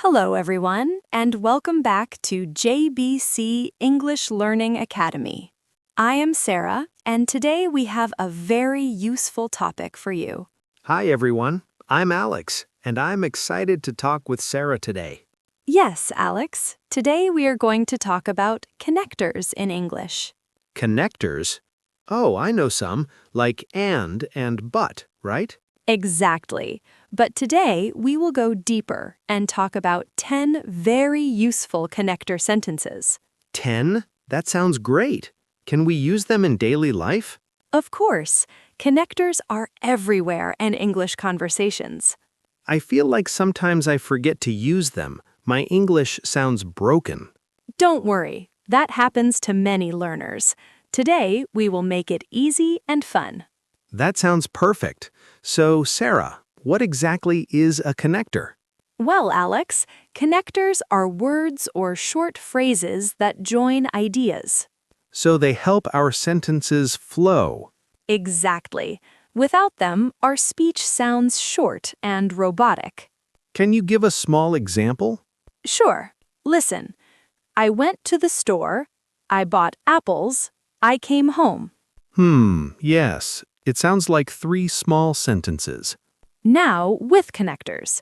Hello, everyone, and welcome back to JBC English Learning Academy. I am Sarah, and today we have a very useful topic for you. Hi everyone, I'm Alex, and I'm excited to talk with Sarah today. Yes, Alex, today we are going to talk about connectors in English. Connectors? Oh, I know some, like and but, right? Exactly. But today we will go deeper and talk about 10 very useful connector sentences. 10? That sounds great. Can we use them in daily life? Of course, connectors are everywhere in English conversations. I feel like sometimes I forget to use them. My English sounds broken. Don't worry, that happens to many learners. Today, we will make it easy and fun. That sounds perfect. So, Sarah, what exactly is a connector? Well, Alex, connectors are words or short phrases that join ideas. So they help our sentences flow. Exactly. Without them, our speech sounds short and robotic. Can you give a small example? Sure. Listen. I went to the store. I bought apples. I came home. Yes. It sounds like 3 small sentences. Now, with connectors.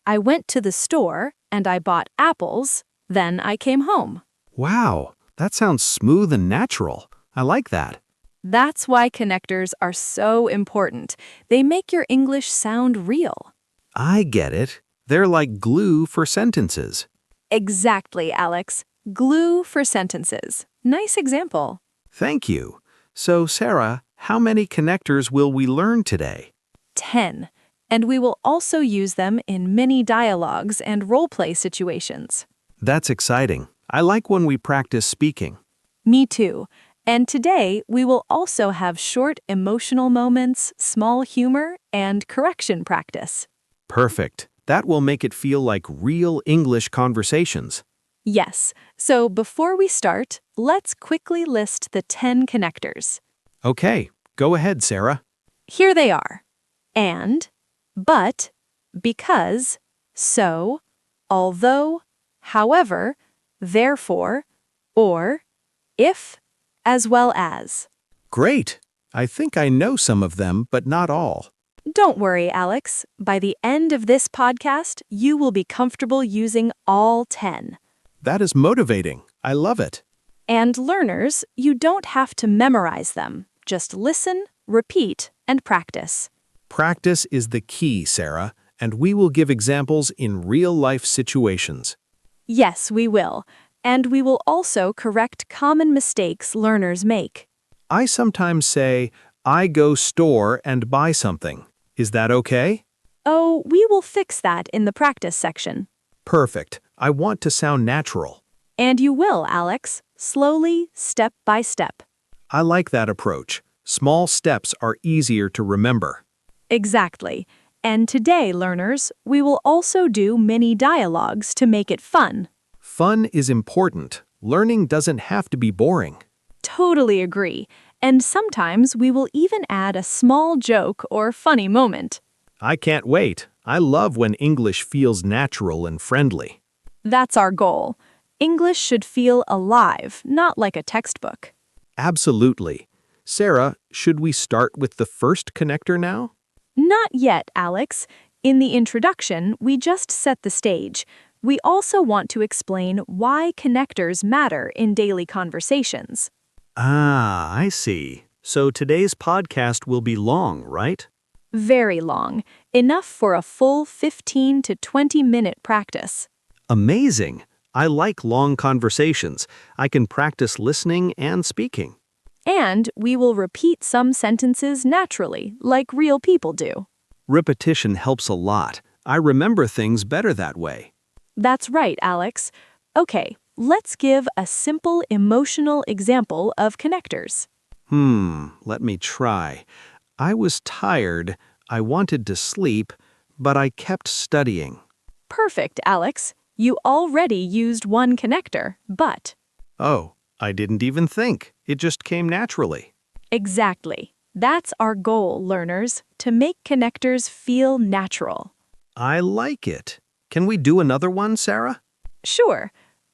I went to the store and I bought apples. Then I came home. Wow, that sounds smooth and natural. I like that. That's why connectors are so important. They make your English sound real. I get it. They're like glue for sentences. Exactly, Alex. Glue for sentences. Nice example. Thank you. So, Sarah, how many connectors will we learn today? 10. And we will also use them in many dialogues and role-play situations. That's exciting. I like when we practice speaking. Me too. And today, we will also have short emotional moments, small humor, and correction practice. Perfect. That will make it feel like real English conversations. Yes. So before we start, let's quickly list the 10 connectors. Okay, go ahead, Sarah. Here they are. And, but, because, so, although, however, therefore, or, if, as well as. Great. I think I know some of them, but not all. Don't worry, Alex. By the end of this podcast, you will be comfortable using all 10. That is motivating. I love it. And learners, you don't have to memorize them. Just listen, repeat, and practice. Practice is the key, Sarah, and we will give examples in real-life situations. Yes, we will. And we will also correct common mistakes learners make. I sometimes say, I go store and buy something. Is that okay? Oh, we will fix that in the practice section. Perfect. I want to sound natural. And you will, Alex. Slowly, step by step. I like that approach. Small steps are easier to remember. Exactly. And today, learners, we will also do mini dialogues to make it fun. Fun is important. Learning doesn't have to be boring. Totally agree. And sometimes we will even add a small joke or funny moment. I can't wait. I love when English feels natural and friendly. That's our goal. English should feel alive, not like a textbook. Absolutely. Sarah, should we start with the first connector now? Not yet, Alex. In the introduction, we just set the stage. We also want to explain why connectors matter in daily conversations. Ah, I see. So today's podcast will be long, right? Very long, enough for a full 15 to 20-minute practice. Amazing. I like long conversations. I can practice listening and speaking. And we will repeat some sentences naturally, like real people do. Repetition helps a lot. I remember things better that way. That's right, Alex. Okay, let's give a simple emotional example of connectors. Let me try. I was tired. I wanted to sleep, but I kept studying. Perfect, Alex. You already used one connector, but. Oh, I didn't even think. It just came naturally. Exactly. That's our goal, learners, to make connectors feel natural. I like it. Can we do another one, Sarah? Sure.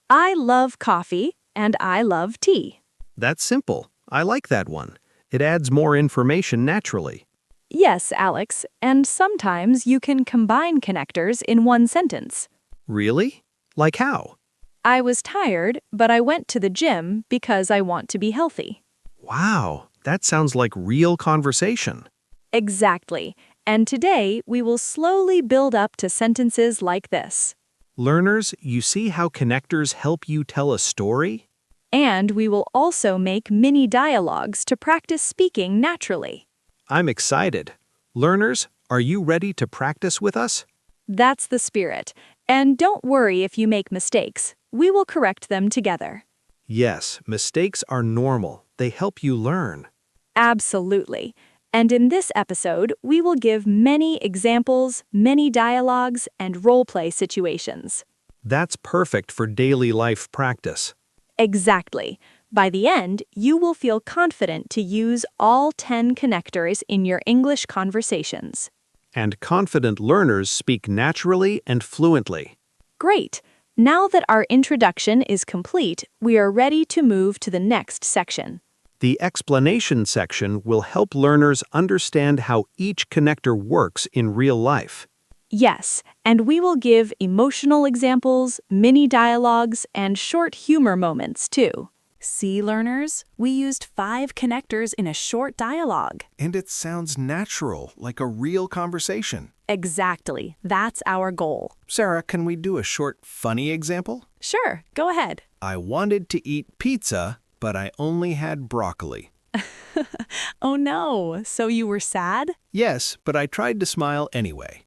I love coffee and I love tea. That's simple. I like that one. It adds more information naturally. Yes, Alex, and sometimes you can combine connectors in one sentence. Really? Like how? I was tired, but I went to the gym because I want to be healthy. Wow, that sounds like real conversation. Exactly. And today we will slowly build up to sentences like this. Learners, you see how connectors help you tell a story? And we will also make mini dialogues to practice speaking naturally. I'm excited. Learners, are you ready to practice with us? That's the spirit. And don't worry if you make mistakes. We will correct them together. Yes, mistakes are normal. They help you learn. Absolutely. And in this episode, we will give many examples, many dialogues, and role-play situations. That's perfect for daily life practice. Exactly. By the end, you will feel confident to use all 10 connectors in your English conversations. And confident learners speak naturally and fluently. Great! Now that our introduction is complete, we are ready to move to the next section. The explanation section will help learners understand how each connector works in real life. Yes, and we will give emotional examples, mini dialogues, and short humor moments too. See, learners, we used 5 connectors in a short dialogue. And it sounds natural, like a real conversation. Exactly. That's our goal. Sarah, can we do a short, funny example? Sure, go ahead. I wanted to eat pizza, but I only had broccoli. Oh no, so you were sad? Yes, but I tried to smile anyway.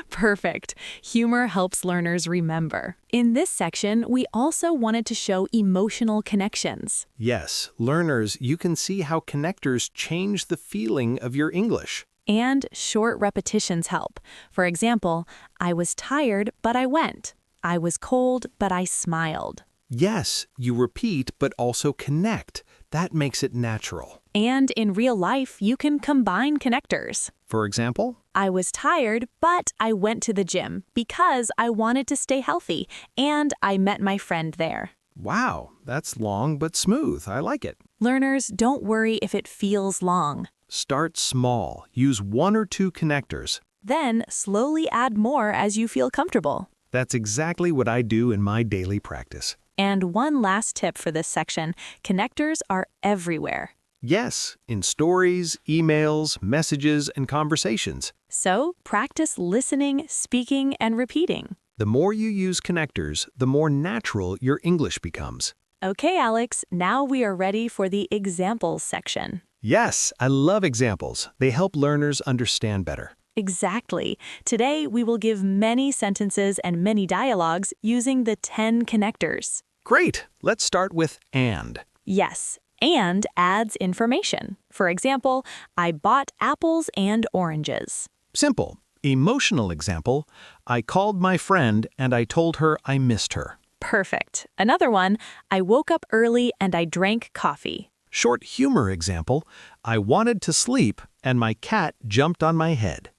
Perfect. Humor helps learners remember. In this section, we also wanted to show emotional connections. Yes, learners, you can see how connectors change the feeling of your English. And short repetitions help. For example, I was tired, but I went. I was cold, but I smiled. Yes, you repeat but also connect. That makes it natural. And in real life, you can combine connectors. For example, I was tired, but I went to the gym because I wanted to stay healthy, and I met my friend there. wow, that's long but smooth. I like it. Learners, don't worry if it feels long. Start small. Use 1 or 2 connectors. Then slowly add more as you feel comfortable. That's exactly what I do in my daily practice. And one last tip for this section, connectors are everywhere. Yes, in stories, emails, messages, and conversations. So practice listening, speaking, and repeating. The more you use connectors, the more natural your English becomes. Okay, Alex, now we are ready for the examples section. Yes, I love examples. They help learners understand better. Exactly. Today, we will give many sentences and many dialogues using the 10 connectors. Great! Let's start with and. Yes, and adds information. For example, I bought apples and oranges. Simple. Emotional example, I called my friend and I told her I missed her. Perfect. Another one, I woke up early and I drank coffee. Short humor example, I wanted to sleep and my cat jumped on my head.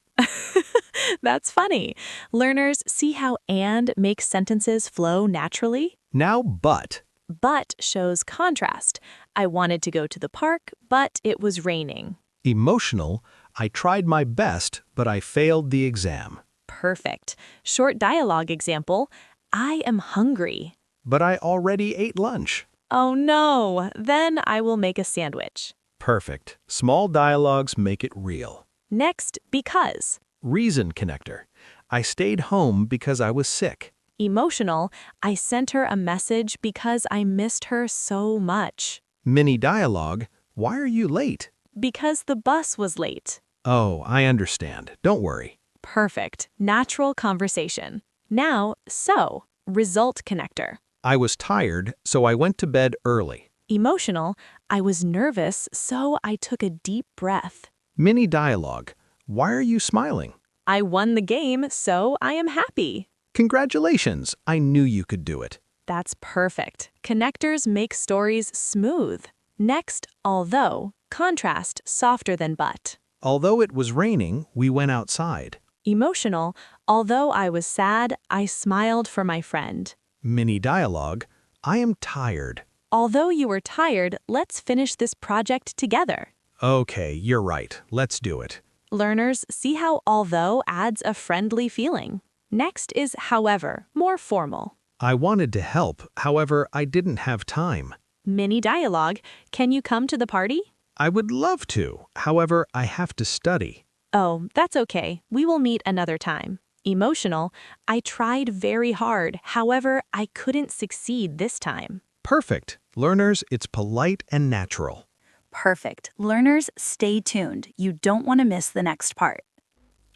That's funny. Learners, see how and makes sentences flow naturally? Now but. But shows contrast. I wanted to go to the park, but it was raining. Emotional, I tried my best, but I failed the exam. Perfect. Short dialogue example, I am hungry. But I already ate lunch. Oh no, then I will make a sandwich. Perfect. Small dialogues make it real. Next, because. Reason connector. I stayed home because I was sick. Emotional, I sent her a message because I missed her so much. Mini dialogue. Why are you late? Because the bus was late. Oh, I understand. Don't worry. Perfect. Natural conversation. Now, so, result connector. I was tired, so I went to bed early. Emotional, I was nervous, so I took a deep breath. Mini dialogue. Why are you smiling? I won the game, so I am happy. Congratulations. I knew you could do it. That's perfect. Connectors make stories smooth. Next, although, contrast softer than but. Although it was raining, we went outside. Emotional, although I was sad, I smiled for my friend. Mini dialogue, I am tired. Although you were tired, let's finish this project together. Okay, you're right. Let's do it. Learners, see how although adds a friendly feeling. Next is however, more formal. I wanted to help, however, I didn't have time. Mini dialogue, can you come to the party? I would love to, however, I have to study. Oh, that's okay. We will meet another time. Emotional, I tried very hard, however, I couldn't succeed this time. Perfect. Learners, it's polite and natural. Perfect. Learners, stay tuned. You don't want to miss the next part.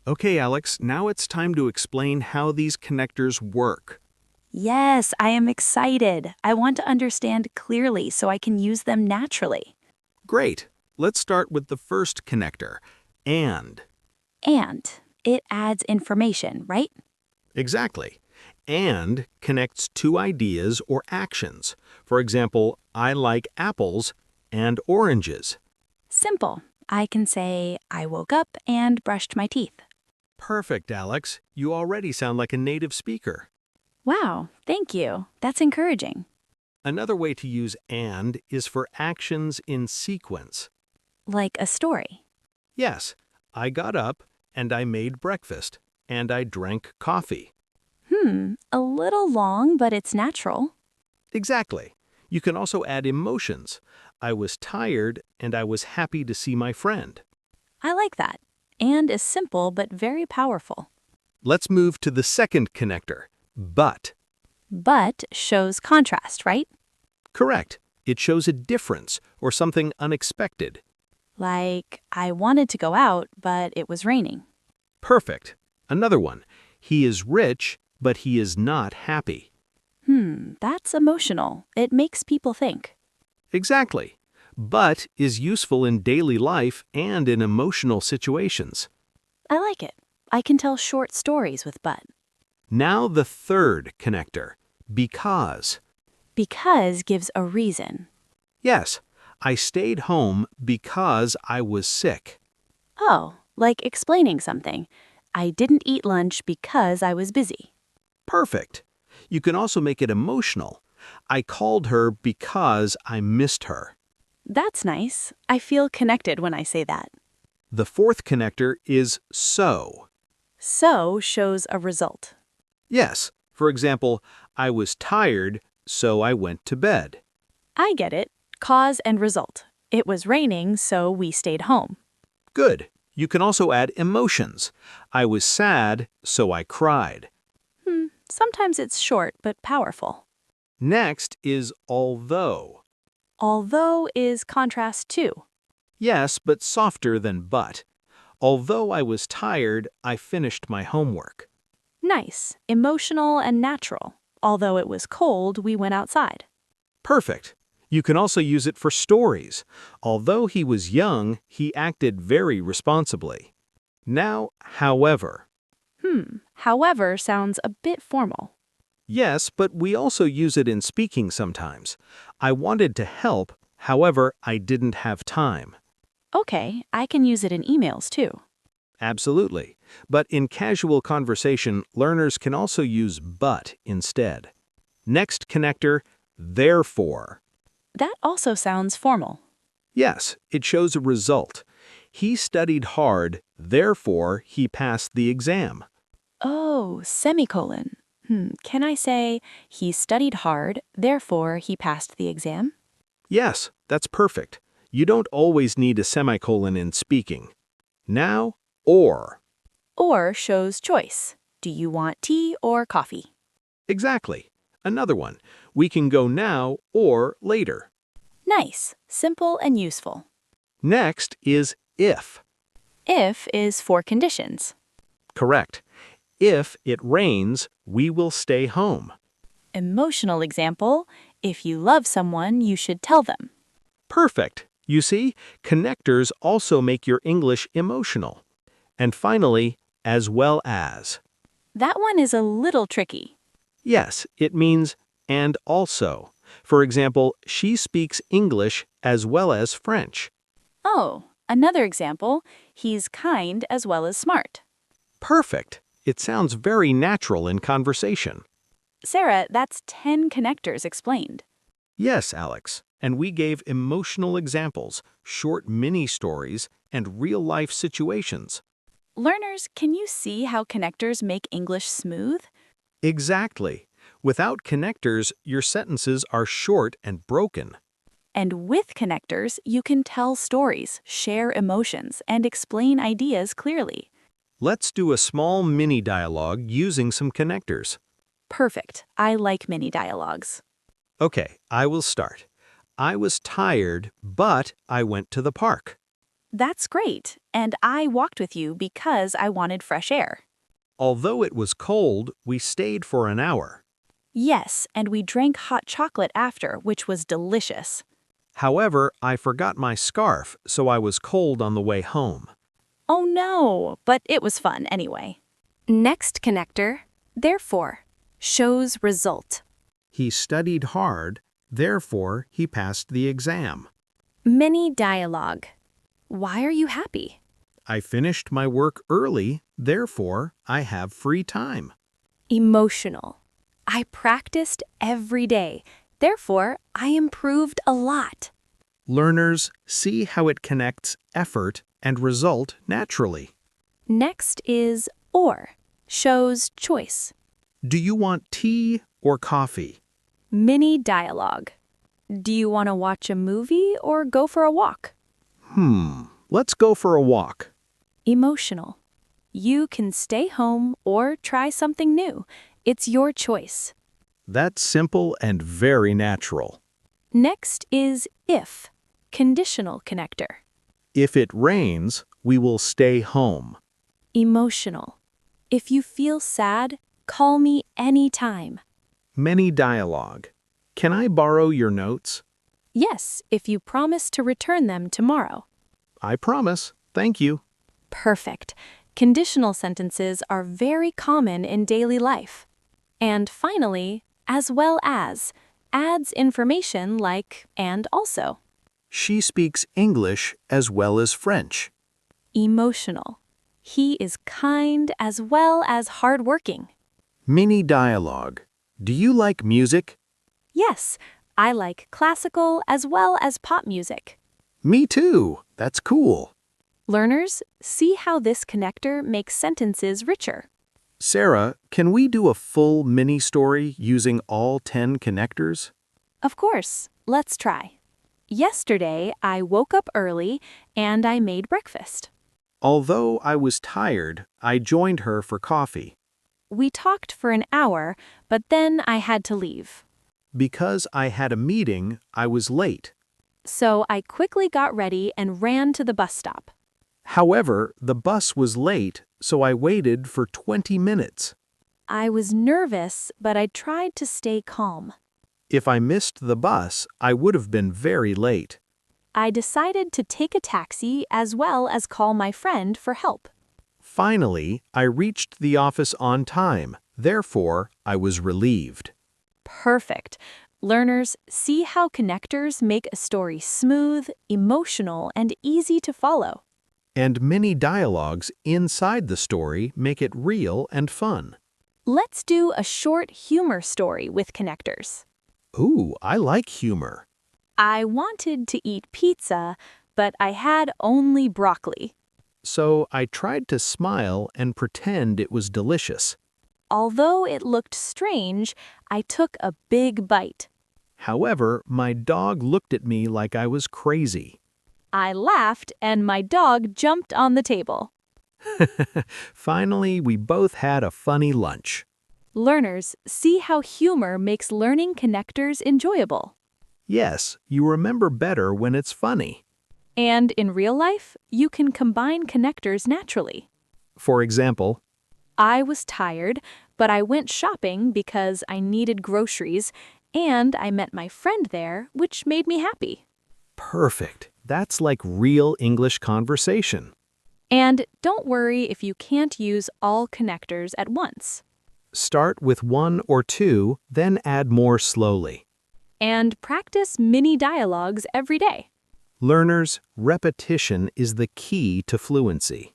Okay, Alex, now it's time to explain how these connectors work. Yes, I am excited. I want to understand clearly so I can use them naturally. Great. Let's start with the first connector, and. And it adds information, right? Exactly. And connects two ideas or actions. For example, I like apples and oranges. Simple. I can say, I woke up and brushed my teeth. Perfect, Alex. You already sound like a native speaker. Wow, thank you. That's encouraging. Another way to use and is for actions in sequence. Like a story. Yes, I got up and I made breakfast and I drank coffee. A little long, but it's natural. Exactly. You can also add emotions. I was tired and I was happy to see my friend. I like that. And is simple but very powerful. Let's move to the second connector, but. But shows contrast, right? Correct. It shows a difference or something unexpected. Like, I wanted to go out, but it was raining. Perfect. Another one. He is rich, but he is not happy. That's emotional. It makes people think. Exactly. But is useful in daily life and in emotional situations. I like it. I can tell short stories with but. Now the third connector, because. Because gives a reason. Yes, I stayed home because I was sick. Oh, like explaining something. I didn't eat lunch because I was busy. Perfect. You can also make it emotional. I called her because I missed her. That's nice. I feel connected when I say that. The fourth connector is so. So shows a result. Yes, for example, I was tired, so I went to bed. I get it. Cause and result. It was raining, so we stayed home. Good. You can also add emotions. I was sad, so I cried. Sometimes it's short but powerful. Next is although. Although is contrast to. Yes, but softer than but. Although I was tired, I finished my homework. Nice, emotional and natural. Although it was cold, we went outside. Perfect. You can also use it for stories. Although he was young, he acted very responsibly. Now, however. However sounds a bit formal. Yes, but we also use it in speaking sometimes. I wanted to help, however, I didn't have time. Okay, I can use it in emails too. Absolutely. But in casual conversation, learners can also use but instead. Next connector, therefore. That also sounds formal. Yes, it shows a result. He studied hard, therefore he passed the exam. Oh, semicolon. Can I say, he studied hard, therefore he passed the exam? Yes, that's perfect. You don't always need a semicolon in speaking. Now, or. Or shows choice. Do you want tea or coffee? Exactly. Another one. We can go now or later. Nice, simple and useful. Next is if. If is for conditions. Correct. If it rains, we will stay home. Emotional example, if you love someone, you should tell them. Perfect. You see, connectors also make your English emotional. And finally, as well as. That one is a little tricky. Yes, it means and also. For example, she speaks English as well as French. Oh, another example, he's kind as well as smart. Perfect. It sounds very natural in conversation. Sarah, that's 10 connectors explained. Yes, Alex. And we gave emotional examples, short mini-stories, and real-life situations. Learners, can you see how connectors make English smooth? Exactly. Without connectors, your sentences are short and broken. And with connectors, you can tell stories, share emotions, and explain ideas clearly. Let's do a small mini-dialogue using some connectors. Perfect. I like mini dialogues. Okay, I will start. I was tired, but I went to the park. That's great. And I walked with you because I wanted fresh air. Although it was cold, we stayed for an hour. Yes, and we drank hot chocolate after, which was delicious. However, I forgot my scarf, so I was cold on the way home. Oh no, but it was fun anyway. Next connector, therefore, shows result. He studied hard, therefore he passed the exam. Mini dialogue. Why are you happy? I finished my work early, therefore I have free time. Emotional. I practiced every day, therefore I improved a lot. Learners see how it connects effort and result naturally. Next is or, shows choice. Do you want tea or coffee? Mini dialogue. Do you want to watch a movie or go for a walk? Let's go for a walk. Emotional. You can stay home or try something new. It's your choice. That's simple and very natural. Next is if, conditional connector. If it rains, we will stay home. Emotional. If you feel sad, call me anytime. Many dialogue. Can I borrow your notes? Yes, if you promise to return them tomorrow. I promise. Thank you. Perfect. Conditional sentences are very common in daily life. And finally, as well as, adds information like and also. She speaks English as well as French. Emotional. He is kind as well as hardworking. Mini dialogue. Do you like music? Yes, I like classical as well as pop music. Me too. That's cool. Learners, see how this connector makes sentences richer. Sarah, can we do a full mini story using all 10 connectors? Of course, let's try. Yesterday, I woke up early and I made breakfast. Although I was tired, I joined her for coffee. We talked for an hour, but then I had to leave. Because I had a meeting, I was late. So I quickly got ready and ran to the bus stop. However, the bus was late, so I waited for 20 minutes. I was nervous, but I tried to stay calm. If I missed the bus, I would have been very late. I decided to take a taxi as well as call my friend for help. Finally, I reached the office on time. Therefore, I was relieved. Perfect. Learners, see how connectors make a story smooth, emotional, and easy to follow. And many dialogues inside the story make it real and fun. Let's do a short humor story with connectors. Ooh, I like humor. I wanted to eat pizza, but I had only broccoli. So I tried to smile and pretend it was delicious. Although it looked strange, I took a big bite. However, my dog looked at me like I was crazy. I laughed and my dog jumped on the table. Finally, we both had a funny lunch. Learners, see how humor makes learning connectors enjoyable. Yes, you remember better when it's funny. And in real life, you can combine connectors naturally. For example, I was tired, but I went shopping because I needed groceries, and I met my friend there, which made me happy. perfect. That's like real English conversation. And don't worry if you can't use all connectors at once. Start with 1 or 2, then add more slowly. And practice mini dialogues every day. Learners, repetition is the key to fluency.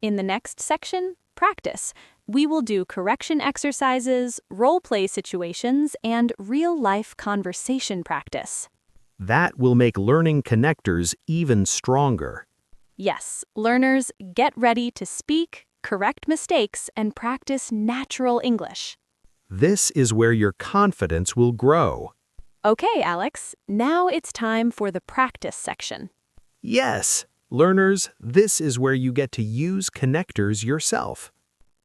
In the next section, Practice. We will do correction exercises, role-play situations, and real-life conversation practice. That will make learning connectors even stronger. Yes, learners, get ready to speak, correct mistakes, and practice natural English. This is where your confidence will grow. Okay, Alex, now it's time for the practice section. Yes, learners, this is where you get to use connectors yourself.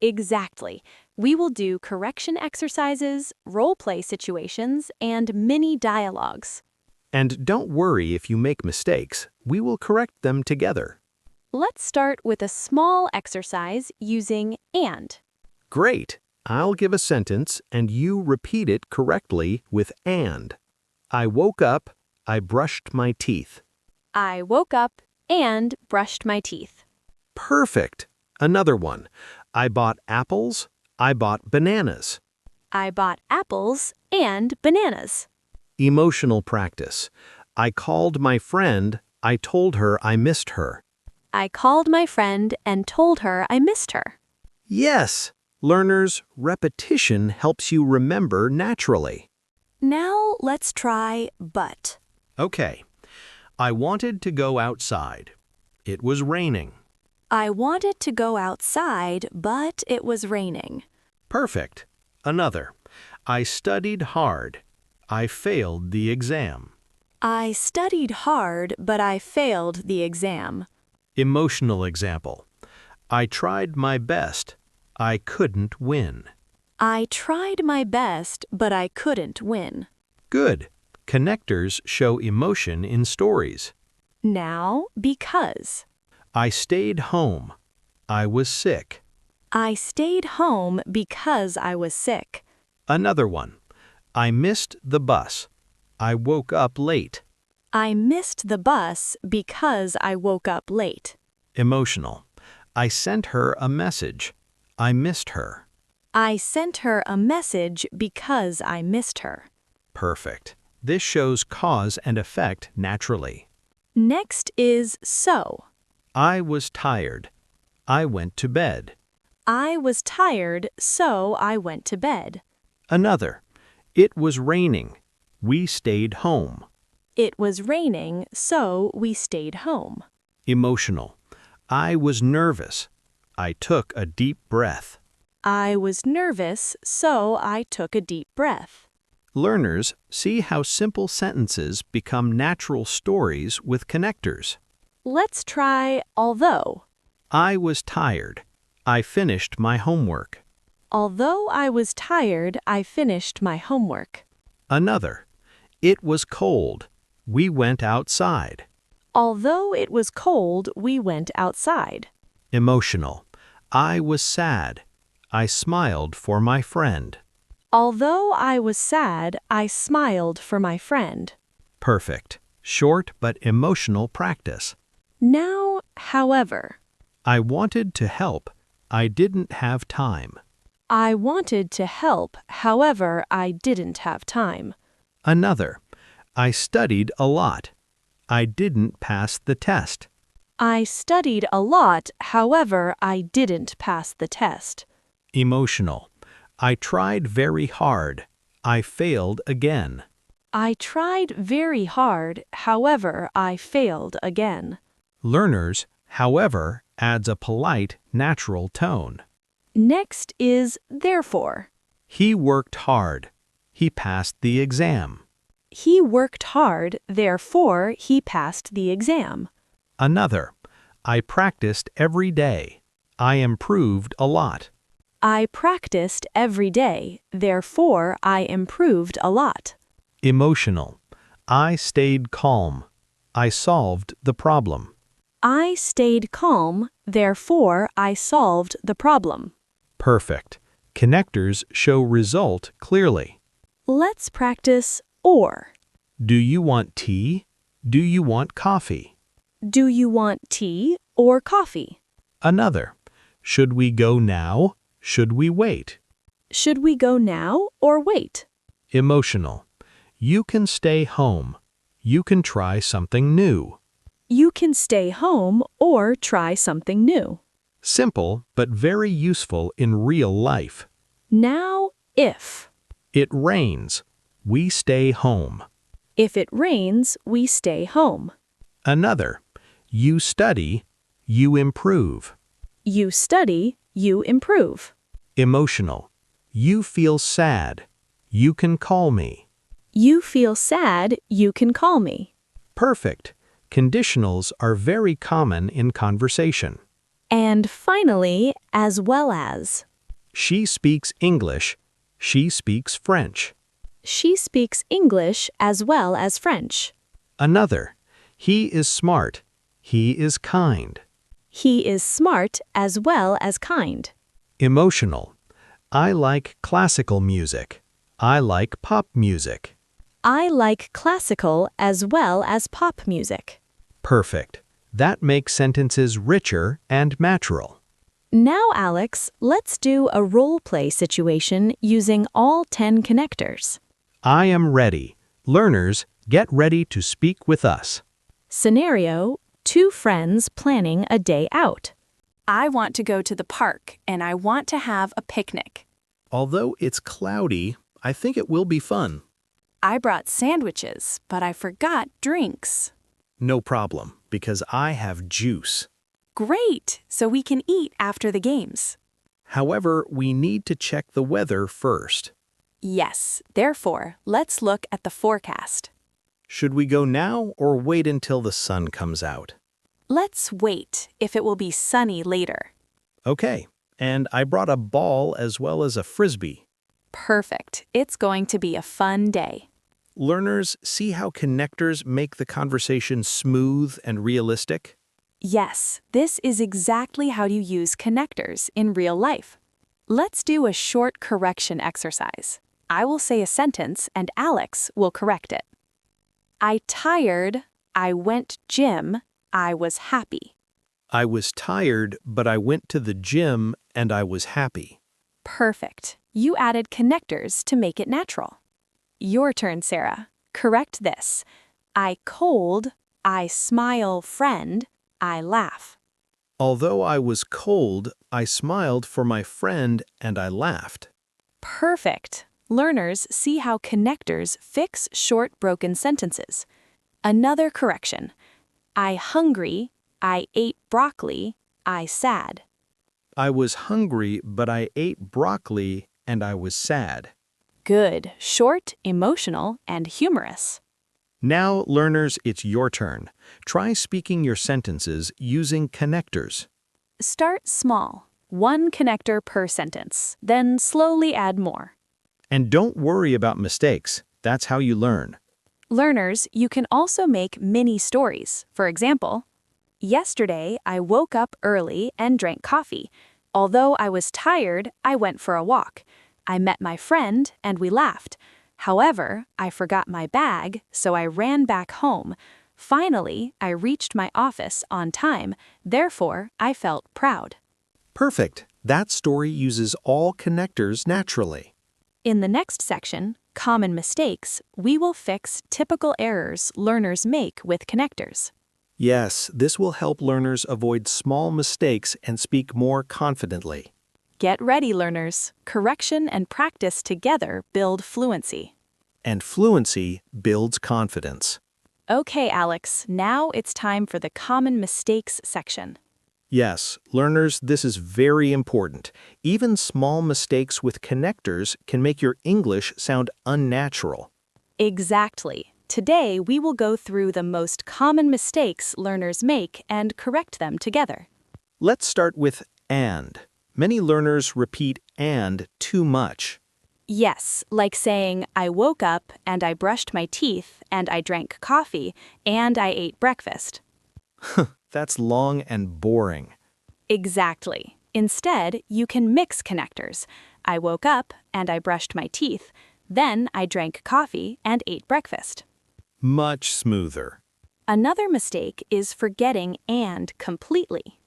Exactly. We will do correction exercises, role-play situations, and mini dialogues. And don't worry if you make mistakes. We will correct them together. Let's start with a small exercise using and. Great. I'll give a sentence and you repeat it correctly with and. I woke up, I brushed my teeth. I woke up and brushed my teeth. Perfect. Another one. I bought apples, I bought bananas. I bought apples and bananas. Emotional practice. I called my friend, I told her I missed her. I called my friend and told her I missed her. Yes, learners, repetition helps you remember naturally. Now let's try but. Okay. I wanted to go outside. It was raining. I wanted to go outside, but it was raining. Perfect. Another. I studied hard. I failed the exam. I studied hard, but I failed the exam. Emotional example. I tried my best. I couldn't win. I tried my best, but I couldn't win. Good. Connectors show emotion in stories. Now, because. I stayed home. I was sick. I stayed home because I was sick. Another one. I missed the bus. I woke up late. I missed the bus because I woke up late. Emotional. I sent her a message. I missed her. I sent her a message because I missed her. Perfect. This shows cause and effect naturally. Next is so. I was tired. I went to bed. I was tired, so I went to bed. Another. It was raining. We stayed home. It was raining, so we stayed home. Emotional. I was nervous. I took a deep breath. I was nervous, so I took a deep breath. Learners, see how simple sentences become natural stories with connectors. Let's try although. I was tired. I finished my homework. Although I was tired, I finished my homework. Another. It was cold. We went outside. Although it was cold, we went outside. Emotional. I was sad. I smiled for my friend. Although I was sad, I smiled for my friend. Perfect. Short but emotional practice. Now, however. I wanted to help. I didn't have time. I wanted to help, however, I didn't have time. Another. I studied a lot. I didn't pass the test. I studied a lot, however, I didn't pass the test. Emotional. I tried very hard. I failed again. I tried very hard, however, I failed again. Learners, however, adds a polite, natural tone. Next is therefore. He worked hard. He passed the exam. He worked hard, therefore he passed the exam. Another. I practiced every day. I improved a lot. I practiced every day, therefore I improved a lot. Emotional. I stayed calm. I solved the problem. I stayed calm, therefore I solved the problem. Perfect. Connectors show result clearly. Let's practice or. Do you want tea? Do you want coffee? Do you want tea or coffee? Another. Should we go now? Should we wait? Should we go now or wait? Emotional. You can stay home. You can try something new. You can stay home or try something new. Simple, but very useful in real life. Now, if. It rains. We stay home. If it rains, we stay home. Another. You study. You improve. You study, you improve. Emotional. You feel sad. You can call me. You feel sad, you can call me. Perfect. Conditionals are very common in conversation. And finally, as well as. She speaks English. She speaks French. She speaks English as well as French. Another. He is smart. He is kind. He is smart as well as kind. Emotional. I like classical music. I like pop music. I like classical as well as pop music. Perfect. That makes sentences richer and natural. Now, Alex, let's do a role-play situation using all 10 connectors. I am ready. Learners, get ready to speak with us. Scenario: 2 friends planning a day out. I want to go to the park and I want to have a picnic. Although it's cloudy, I think it will be fun. I brought sandwiches, but I forgot drinks. No problem, because I have juice. Great, so we can eat after the games. However, we need to check the weather first. Yes, therefore, let's look at the forecast. Should we go now or wait until the sun comes out? Let's wait if it will be sunny later. Okay, and I brought a ball as well as a frisbee. Perfect, it's going to be a fun day. Learners, see how connectors make the conversation smooth and realistic? Yes, this is exactly how you use connectors in real life. Let's do a short correction exercise. I will say a sentence and Alex will correct it. I tired, I went gym, I was happy. I was tired, but I went to the gym and I was happy. Perfect. You added connectors to make it natural. Your turn, Sarah. Correct this. I cold, I smile friend, I laugh. Although I was cold, I smiled for my friend and I laughed. Perfect. Learners see how connectors fix short broken sentences. Another correction. I hungry, I ate broccoli, I sad. I was hungry, but I ate broccoli and I was sad. Good, short, emotional, and humorous. Now, learners, it's your turn. Try speaking your sentences using connectors. Start small, 1 connector per sentence, then slowly add more. And don't worry about mistakes. That's how you learn. Learners, you can also make mini stories. For example, yesterday I woke up early and drank coffee. Although I was tired, I went for a walk. I met my friend and we laughed. However, I forgot my bag, so I ran back home. Finally, I reached my office on time. Therefore, I felt proud. Perfect. That story uses all connectors naturally. In the next section, Common Mistakes, we will fix typical errors learners make with connectors. Yes, this will help learners avoid small mistakes and speak more confidently. Get ready, learners. Correction and practice together build fluency. And fluency builds confidence. Okay, Alex, now it's time for the Common Mistakes section. Yes, learners, this is very important. Even small mistakes with connectors can make your English sound unnatural. Exactly. Today, we will go through the most common mistakes learners make and correct them together. Let's start with and. Many learners repeat and too much. Yes, like saying, I woke up and I brushed my teeth and I drank coffee and I ate breakfast. That's long and boring. Exactly. Instead, you can mix connectors. I woke up and I brushed my teeth. Then I drank coffee and ate breakfast. Much smoother. Another mistake is forgetting and completely.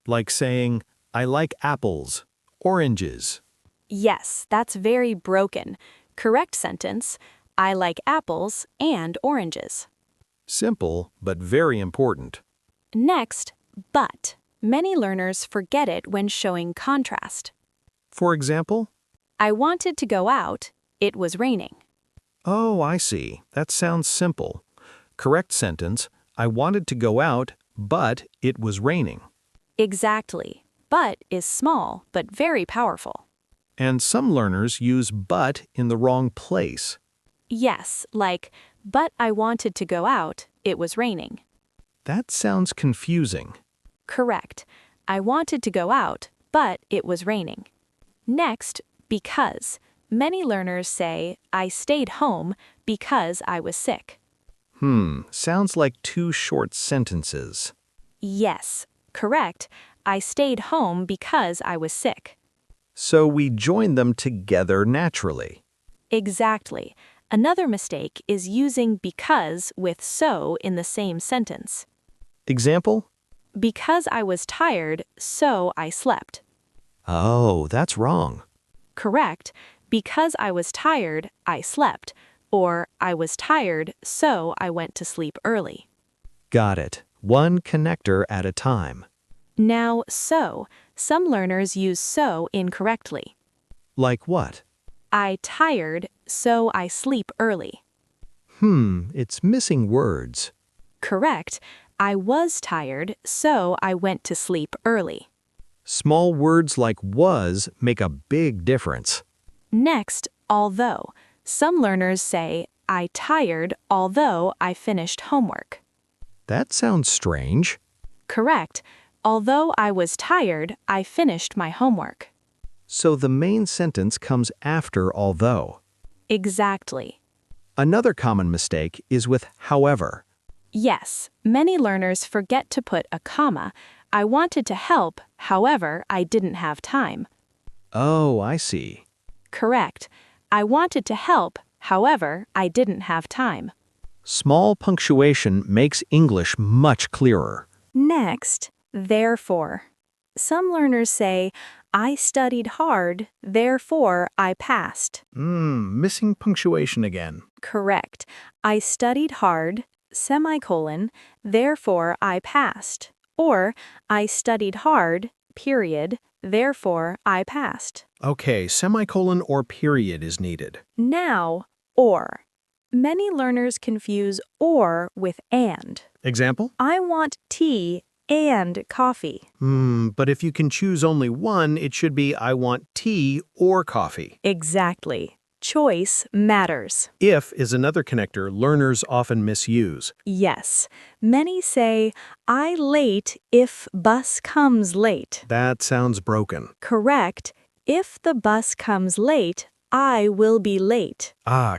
Like saying, I like apples, oranges. Yes, that's very broken. Correct sentence, I like apples and oranges. Simple, but very important. Next, but. Many learners forget it when showing contrast. For example, I wanted to go out, it was raining. oh, I see. That sounds simple. Correct sentence, I wanted to go out, but it was raining. Exactly. But is small, but very powerful. And some learners use but in the wrong place. Yes, like, but I wanted to go out, it was raining. That sounds confusing. Correct. I wanted to go out, but it was raining. Next, because. Many learners say, I stayed home because I was sick. Sounds like two short sentences. Yes, correct. I stayed home because I was sick. So we join them together naturally. Exactly. Another mistake is using because with so in the same sentence. Example? Because I was tired, so I slept. Oh, that's wrong. Correct. Because I was tired, I slept. Or I was tired, so I went to sleep early. Got it. One connector at a time. Now, so. Some learners use so incorrectly. Like what? I tired, so I sleep early. It's missing words. Correct. I was tired, so I went to sleep early. Small words like was make a big difference. Next, although. Some learners say, I tired, although I finished homework. That sounds strange. Correct. Although I was tired, I finished my homework. So the main sentence comes after although. Exactly. Another common mistake is with however. Yes, many learners forget to put a comma. I wanted to help, however, I didn't have time. Oh, I see. Correct. I wanted to help, however, I didn't have time. Small punctuation makes English much clearer. Next, therefore. Some learners say, I studied hard, therefore I passed. Missing punctuation again. Correct. I studied hard, semicolon, therefore I passed. Or, I studied hard, period, therefore I passed. Okay, semicolon or period is needed. Now, or. Many learners confuse or with and. Example? I want tea and coffee. But if you can choose only one, it should be I want tea or coffee. Exactly. Choice matters. If is another connector learners often misuse. Yes. Many say, I late if bus comes late. That sounds broken. Correct. If the bus comes late, I will be late.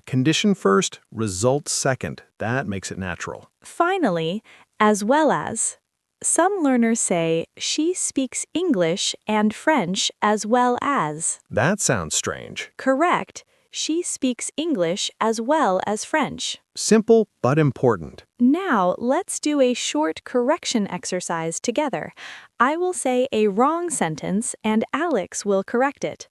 Condition first, result second. That makes it natural. Finally, as well as. Some learners say, she speaks English and French as well as. That sounds strange. Correct. She speaks English as well as French. Simple but important. Now, let's do a short correction exercise together. I will say a wrong sentence and Alex will correct it.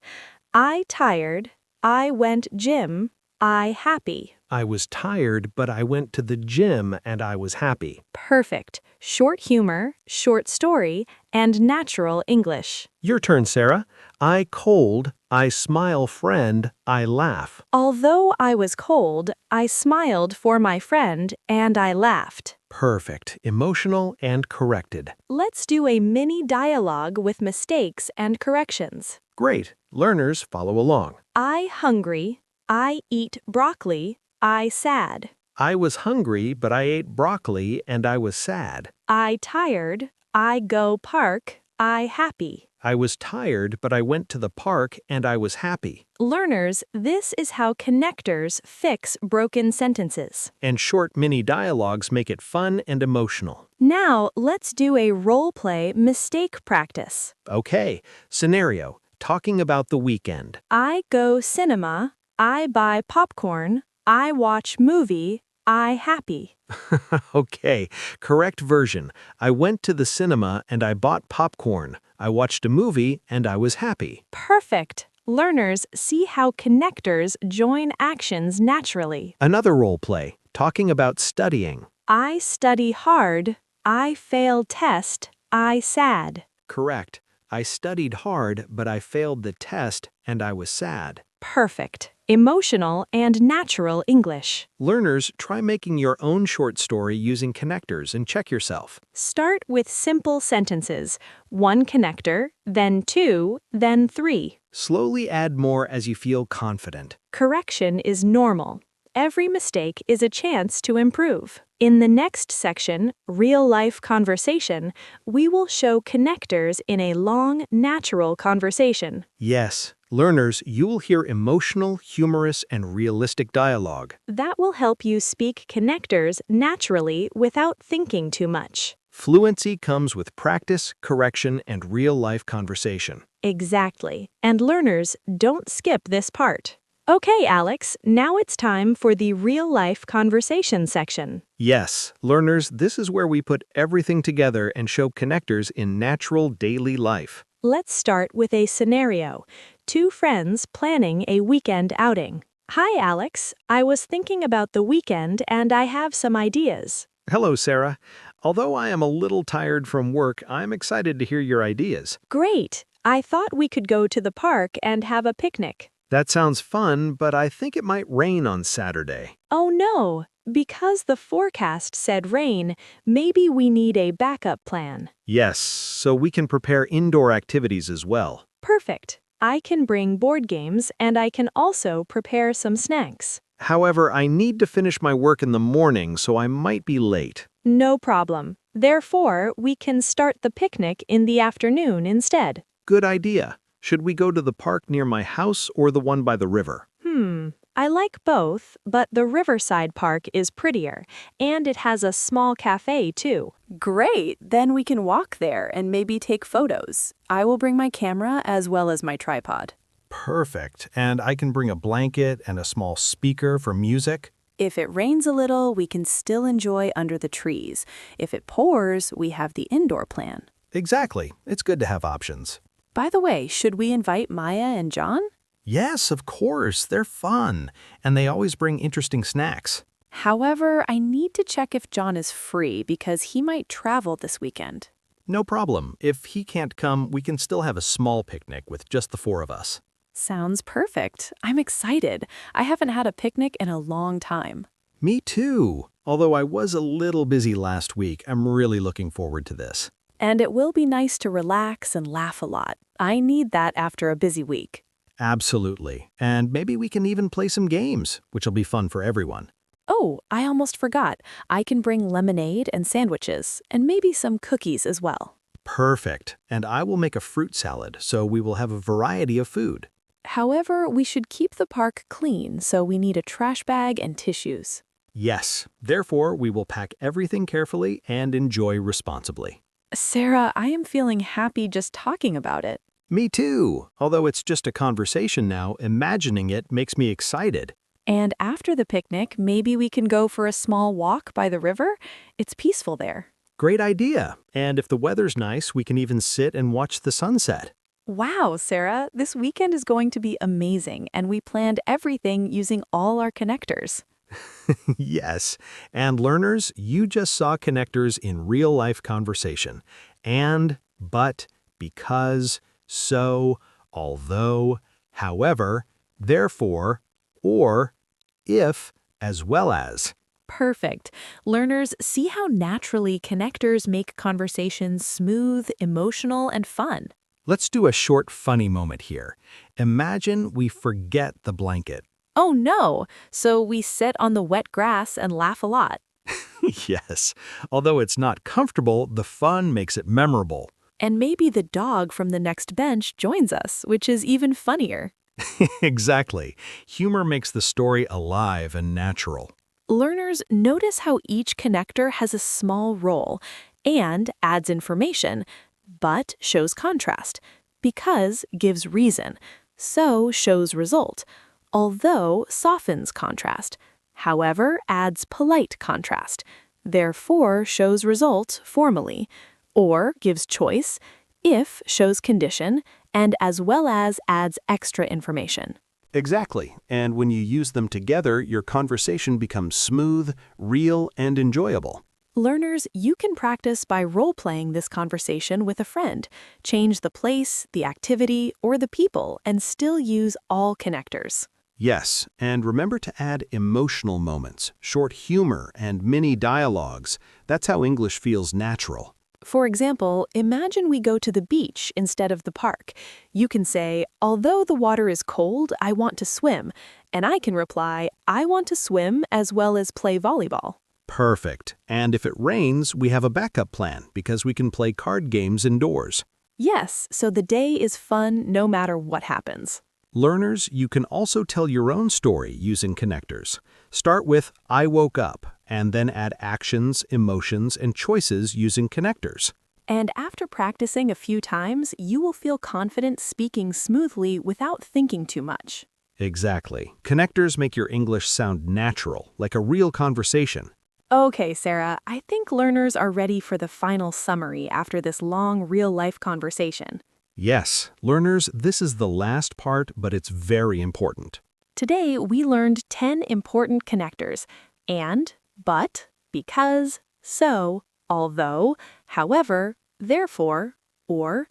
I tired, I went gym, I happy. I was tired, but I went to the gym and I was happy. Perfect. Short humor, short story, and natural English. Your turn, Sarah. I cold, I smile friend, I laugh. Although I was cold, I smiled for my friend and I laughed. Perfect. Emotional and corrected. Let's do a mini dialogue with mistakes and corrections. Great. Learners follow along. I hungry, I eat broccoli, I sad. I was hungry, but I ate broccoli and I was sad. I tired, I go park, I happy. I was tired, but I went to the park and I was happy. Learners, this is how connectors fix broken sentences. And short mini dialogues make it fun and emotional. Now, let's do a role-play mistake practice. Okay, scenario, talking about the weekend. I go cinema, I buy popcorn, I watch movie, I happy. Okay, correct version. I went to the cinema and I bought popcorn. I watched a movie and I was happy. Perfect. Learners see how connectors join actions naturally. Another role play, talking about studying. I study hard, I fail test, I sad. Correct. I studied hard, but I failed the test and I was sad. Perfect. Emotional and natural English. Learners, try making your own short story using connectors and check yourself. Start with simple sentences. 1 connector, then 2, then 3. Slowly add more as you feel confident. Correction is normal. Every mistake is a chance to improve. In the next section, real-life conversation, we will show connectors in a long, natural conversation. Yes, learners, you will hear emotional, humorous, and realistic dialogue. That will help you speak connectors naturally without thinking too much. Fluency comes with practice, correction, and real-life conversation. Exactly. And learners, don't skip this part. Okay, Alex, now it's time for the real-life conversation section. Yes, learners, this is where we put everything together and show connectors in natural daily life. Let's start with a scenario. 2 friends planning a weekend outing. Hi, Alex. I was thinking about the weekend and I have some ideas. Hello, Sarah. Although I am a little tired from work, I'm excited to hear your ideas. Great. I thought we could go to the park and have a picnic. That sounds fun, but I think it might rain on Saturday. Oh no, because the forecast said rain, maybe we need a backup plan. Yes, so we can prepare indoor activities as well. Perfect. I can bring board games and I can also prepare some snacks. However, I need to finish my work in the morning, so I might be late. No problem. Therefore, we can start the picnic in the afternoon instead. Good idea. Should we go to the park near my house or the one by the river? I like both, but the Riverside Park is prettier, and it has a small cafe too. Great! Then we can walk there and maybe take photos. I will bring my camera as well as my tripod. Perfect. And I can bring a blanket and a small speaker for music? If it rains a little, we can still enjoy under the trees. If it pours, we have the indoor plan. Exactly. It's good to have options. By the way, should we invite Maya and John? Yes, of course. They're fun. And they always bring interesting snacks. However, I need to check if John is free because he might travel this weekend. No problem. If he can't come, we can still have a small picnic with just the 4 of us. Sounds perfect. I'm excited. I haven't had a picnic in a long time. Me too. Although I was a little busy last week, I'm really looking forward to this. And it will be nice to relax and laugh a lot. I need that after a busy week. Absolutely. And maybe we can even play some games, which will be fun for everyone. Oh, I almost forgot. I can bring lemonade and sandwiches, and maybe some cookies as well. Perfect. And I will make a fruit salad, so we will have a variety of food. However, we should keep the park clean, so we need a trash bag and tissues. Yes. Therefore, we will pack everything carefully and enjoy responsibly. Sarah, I am feeling happy just talking about it. Me too. Although it's just a conversation now, imagining it makes me excited. And after the picnic, maybe we can go for a small walk by the river. It's peaceful there. Great idea. And if the weather's nice, we can even sit and watch the sunset. Wow, Sarah, this weekend is going to be amazing, and we planned everything using all our connectors. Yes. And learners, you just saw connectors in real-life conversation. And, but, because, so, although, however, therefore, or, if, as well as. Perfect. Learners, see how naturally connectors make conversations smooth, emotional, and fun. Let's do a short funny moment here. Imagine we forget the blanket. Oh no! So we sit on the wet grass and laugh a lot. Yes. Although it's not comfortable, the fun makes it memorable. And maybe the dog from the next bench joins us, which is even funnier. Exactly. Humor makes the story alive and natural. Learners, notice how each connector has a small role and adds information, but shows contrast. Because gives reason, so shows result, although softens contrast. However, adds polite contrast, therefore shows result formally, or gives choice, if shows condition, and as well as adds extra information. Exactly. And when you use them together, your conversation becomes smooth, real, and enjoyable. Learners, you can practice by role-playing this conversation with a friend. Change the place, the activity, or the people, and still use all connectors. Yes, and remember to add emotional moments, short humor, and mini dialogues. That's how English feels natural. For example, imagine we go to the beach instead of the park. You can say, although the water is cold, I want to swim. And I can reply, I want to swim as well as play volleyball. Perfect. And if it rains, we have a backup plan because we can play card games indoors. Yes, so the day is fun no matter what happens. Learners, you can also tell your own story using connectors. Start with I woke up, and then add actions, emotions, and choices using connectors. And after practicing a few times, you will feel confident speaking smoothly without thinking too much. Exactly. Connectors make your English sound natural, like a real conversation. Okay, Sarah, I think learners are ready for the final summary after this long real-life conversation. Yes, learners, this is the last part, but it's very important. Today, we learned 10 important connectors: and, but, because, so, although, however, therefore, or,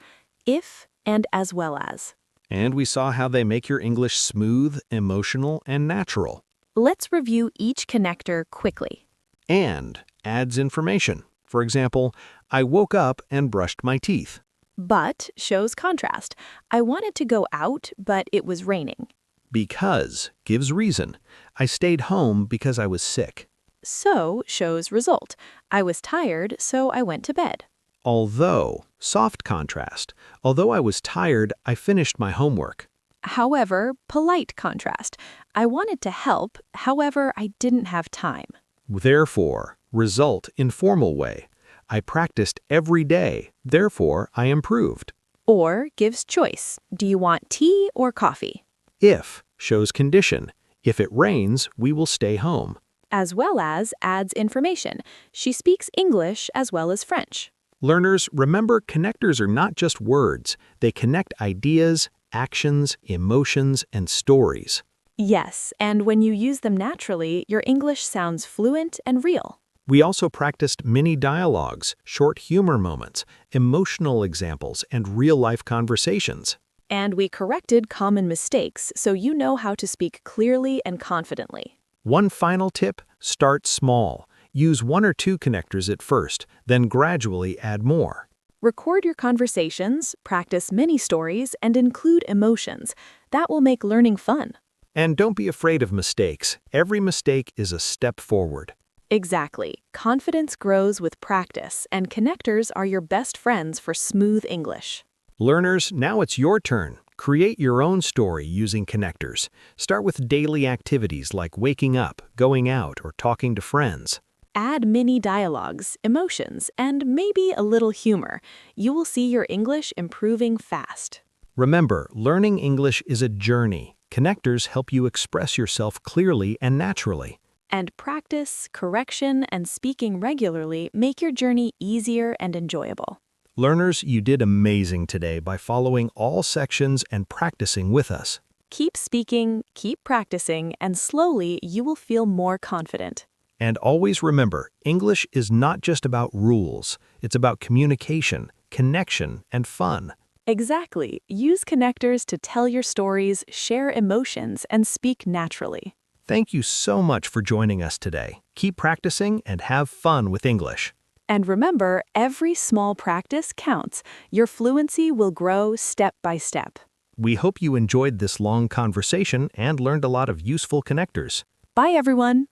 if, and as well as. And we saw how they make your English smooth, emotional, and natural. Let's review each connector quickly. And adds information. For example, I woke up and brushed my teeth. But shows contrast. I wanted to go out, but it was raining. Because gives reason. I stayed home because I was sick. So shows result. I was tired, so I went to bed. Although, soft contrast. Although I was tired, I finished my homework. However, polite contrast. I wanted to help, however, I didn't have time. Therefore, result, informal way. I practiced every day, therefore I improved. Or gives choice. Do you want tea or coffee? If shows condition. If it rains, we will stay home. As well as adds information. She speaks English as well as French. Learners, remember connectors are not just words. They connect ideas, actions, emotions, and stories. Yes, and when you use them naturally, your English sounds fluent and real. We also practiced mini dialogues, short humor moments, emotional examples, and real-life conversations. And we corrected common mistakes so you know how to speak clearly and confidently. One final tip, start small. Use 1 or 2 connectors at first, then gradually add more. Record your conversations, practice mini stories, and include emotions. That will make learning fun. And don't be afraid of mistakes. Every mistake is a step forward. Exactly. Confidence grows with practice, and connectors are your best friends for smooth English. Learners, now it's your turn. Create your own story using connectors. Start with daily activities like waking up, going out, or talking to friends. Add mini dialogues, emotions, and maybe a little humor. You will see your English improving fast. Remember, learning English is a journey. Connectors help you express yourself clearly and naturally. And practice, correction, and speaking regularly make your journey easier and enjoyable. Learners, you did amazing today by following all sections and practicing with us. Keep speaking, keep practicing, and slowly you will feel more confident. And always remember, English is not just about rules. It's about communication, connection, and fun. Exactly. Use connectors to tell your stories, share emotions, and speak naturally. Thank you so much for joining us today. Keep practicing and have fun with English. And remember, every small practice counts. Your fluency will grow step by step. We hope you enjoyed this long conversation and learned a lot of useful connectors. Bye, everyone.